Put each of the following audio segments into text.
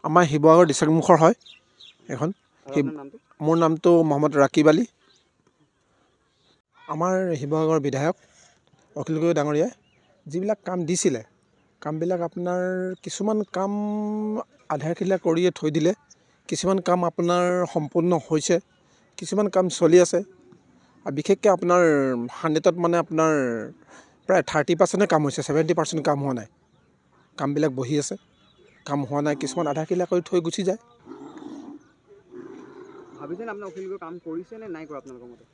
আমাৰ শিৱসাগৰ দিচাংমুখৰ হয় এখন। মোৰ নামটো মহম্মদ ৰাকিব আলী। আমাৰ শিৱসাগৰ বিধায়ক অখিল গগৈ ডাঙৰীয়াই যিবিলাক কাম দিছিলে, কামবিলাক আপোনাৰ কিছুমান কাম আধাৰখিলা কৰিয়ে থৈ দিলে, কিছুমান কাম আপোনাৰ সম্পূৰ্ণ হৈছে, কিছুমান কাম চলি আছে। আৰু বিশেষকৈ আপোনাৰ 100ত মানে আপোনাৰ প্ৰায় 30% কাম হৈছে, 70% কাম হোৱা নাই। কামবিলাক বহি আছে, কাম হোৱা নাই, কিছুমান আধাৰখিলা কৰি থৈ গুচি যায়। ভাবিছেনে আপোনাৰ অখিল গগৈ কাম কৰিছে নে নাই কৰা আপোনালোকৰ মতে?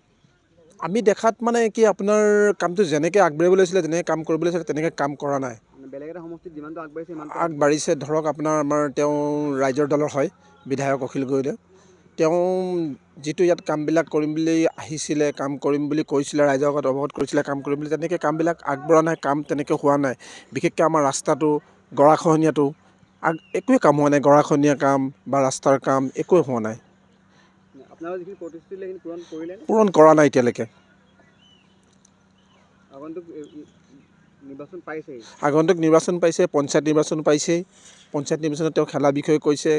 আমি দেখাত মানে কি আপোনাৰ কামটো যেনেকৈ আগবাঢ়িব লাগিছিলে, যেনেকৈ কাম কৰিব লাগিছিলে, তেনেকৈ কাম কৰা নাই। বেলেগ এটা সমষ্টিত যিমানটো আগবাঢ়িছে সিমানটো আগবাঢ়িছে ধৰক আপোনাৰ তেওঁ ৰাইজৰ দলৰ হয় বিধায়ক অখিল গগৈ। তেওঁ যিটো ইয়াত কামবিলাক কৰিম বুলি আহিছিলে, কাম কৰিম বুলি কৈছিলে, ৰাইজৰ আগত অৱগত কৰিছিলে কাম কৰিম বুলি, তেনেকৈ কামবিলাক আগবঢ়া নাই, কাম তেনেকৈ হোৱা নাই। বিশেষকৈ আমাৰ ৰাস্তাটো, গৰাখহনীয়াটো একোৱে কাম হোৱা নাই। গৰাখহনীয়া কাম বা ৰাস্তাৰ কাম একোৱে হোৱা নাই। আপোনালোকে যিখিনি প্ৰতিশ্ৰুতি দিলে সেইখিনি পূৰণ কৰিলে? পূৰণ কৰা নাই এতিয়ালৈকে। আগন্তুক নিৰ্বাচন পাইছেই। আগন্তুক নিৰ্বাচন পাইছে, পঞ্চায়ত নিৰ্বাচন পাইছেই। পঞ্চায়ত নিৰ্বাচনত তেওঁ খেলা বিষয়ে কৈছে।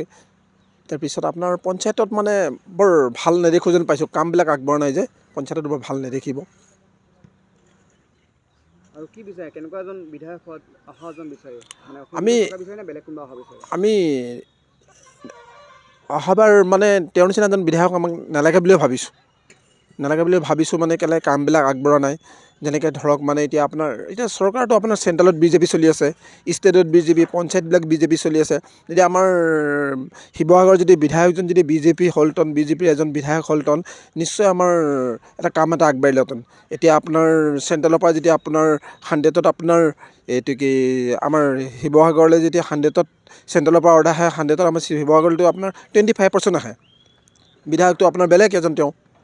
তাৰপিছত আপোনাৰ পঞ্চায়তত মানে বৰ ভাল নেদেখোঁ যেন পাইছোঁ, কামবিলাক আগবঢ়া নাই যে পঞ্চায়তত বৰ ভাল নেদেখিব। আৰু কি বিচাৰে, কেনেকুৱা এজন বিধায়ক অহা এজন বিচাৰে? মানে আমি বিচাৰে নে বেলেগ কোনোবা অহা বিচাৰে? আমি অহাবাৰ মানে তেওঁৰ নিচিনা এজন বিধায়ক আমাক নালাগে বুলিয়ে ভাবিছোঁ। মানে কেলৈ কামবিলাক আগবঢ়া নাই। যেনেকৈ ধৰক মানে এতিয়া চৰকাৰটো আপোনাৰ চেণ্ট্ৰেলত বিজেপি চলি আছে, ষ্টেটত বিজেপি, পঞ্চায়তবিলাক বিজেপি চলি আছে। যদি আমাৰ শিৱসাগৰ যদি বিধায়কজন যদি বিজেপি হ'লহেঁতেন, বিজেপিৰ এজন বিধায়ক হ'লহেঁতেন, নিশ্চয় আমাৰ কাম এটা আগবাঢ়িলেহেঁতেন। এতিয়া আপোনাৰ চেণ্ট্ৰেলৰ পৰা যেতিয়া আপোনাৰ 100ত আপোনাৰ এইটো কি আমাৰ শিৱসাগৰলৈ যেতিয়া 100ত চেণ্ট্ৰেলৰ পৰা অৰ্ডাৰ আহে, 100ত আমাৰ শিৱসাগৰলৈতো আপোনাৰ 25% আহে। বিধায়কটো আপোনাৰ বেলেগ এজন,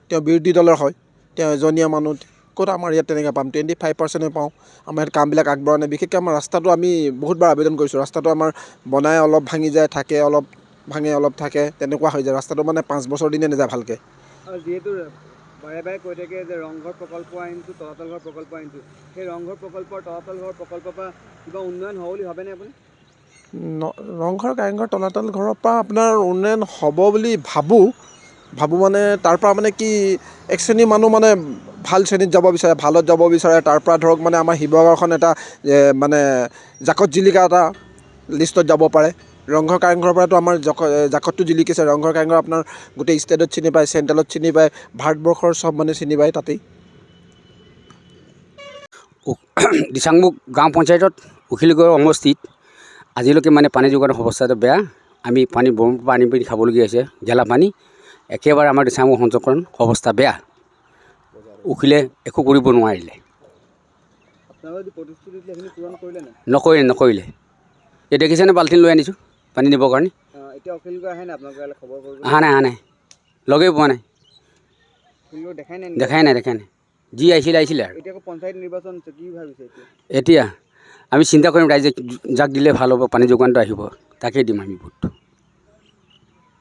তেওঁ বিৰোধী দলৰ হয়, তেওঁ এজনীয়া মানুহ। ক'ত আমাৰ ইয়াত তেনেকৈ পাম? 25% পাওঁ। আমাৰ ইয়াত কামবিলাক আগবঢ়া নাই। বিশেষকৈ আমাৰ ৰাস্তাটো আমি বহুতবাৰ আবেদন কৰিছোঁ। ৰাস্তাটো আমাৰ বনাই অলপ ভাঙি যায়, থাকে অলপ ভাঙে, অলপ থাকে, তেনেকুৱা হৈ যায়। ৰাস্তাটো মানে 5 বছৰ দিনে নাযায় ভালকৈ। আৰু যিহেতু বাৰে বাৰে কৈ থাকে যে ৰংঘৰ প্ৰকল্প আনিছোঁ, তলাতল ঘৰ প্ৰকল্প আনিছোঁ, সেই ৰংঘৰ প্ৰকল্পৰ, তলাতল ঘৰ প্ৰকল্পৰ পৰা কিবা উন্নয়ন হ'ব বুলি ভাবেনে আপুনি? ৰংঘৰ, কাৰেংঘৰ, তলাতল ঘৰৰ পৰা আপোনাৰ উন্নয়ন হ'ব বুলি ভাবোঁ মানে তাৰ পৰা মানে কি এক শ্ৰেণীৰ মানুহ মানে ভাল শ্ৰেণীত যাব বিচাৰে, ভালত যাব বিচাৰে। তাৰ পৰা ধৰক মানে আমাৰ শিৱসাগৰখন এটা মানে জাকত জিলিকা এটা লিষ্টত যাব পাৰে। ৰংঘৰ কাৰেংঘৰৰ পৰাতো আমাৰ জাকতটো জিলিকিছে। ৰংঘৰ কাৰেংঘৰ আপোনাৰ গোটেই ষ্টেটত চিনি পায়, চেণ্ট্ৰেলত চিনি পায়, ভাৰতবৰ্ষৰ চব মানে চিনি পায় তাতেই। দিচাংমুখ গাঁও পঞ্চায়তত অখিল গগৈৰ সমষ্টিত আজিলৈকে মানে পানী যোগানৰ অৱস্থাটো বেয়া। আমি পানী ব্ৰহ্মপুত্ৰৰ পৰা আনি পিনি খাবলগীয়া হৈছে, গেলা পানী। একেবাৰে আমাৰ দিচাংমুখ অঞ্চলখন অৱস্থা বেয়া। অখিলে একো কৰিব নোৱাৰিলে। নকৰিলে। এই দেখিছেনে বাল্টিং লৈ আনিছোঁ পানী নিবৰ কাৰণে? এতিয়া অখিল গগৈ আহে নাই আপোনালোকৰ ইয়ালৈ খবৰ কৰিব? অহা নাই, লগেই পোৱা নাই। দেখাই নাই। যি আহিছিলে আৰু। এতিয়া পঞ্চায়ত নিৰ্বাচন আছে, কি ভাবিছে এতিয়া আমি চিন্তা কৰিম ৰাইজে যাক দিলে ভাল হ'ব, পানী যোগানটো আহিব, তাকেই দিম আমি ভোট।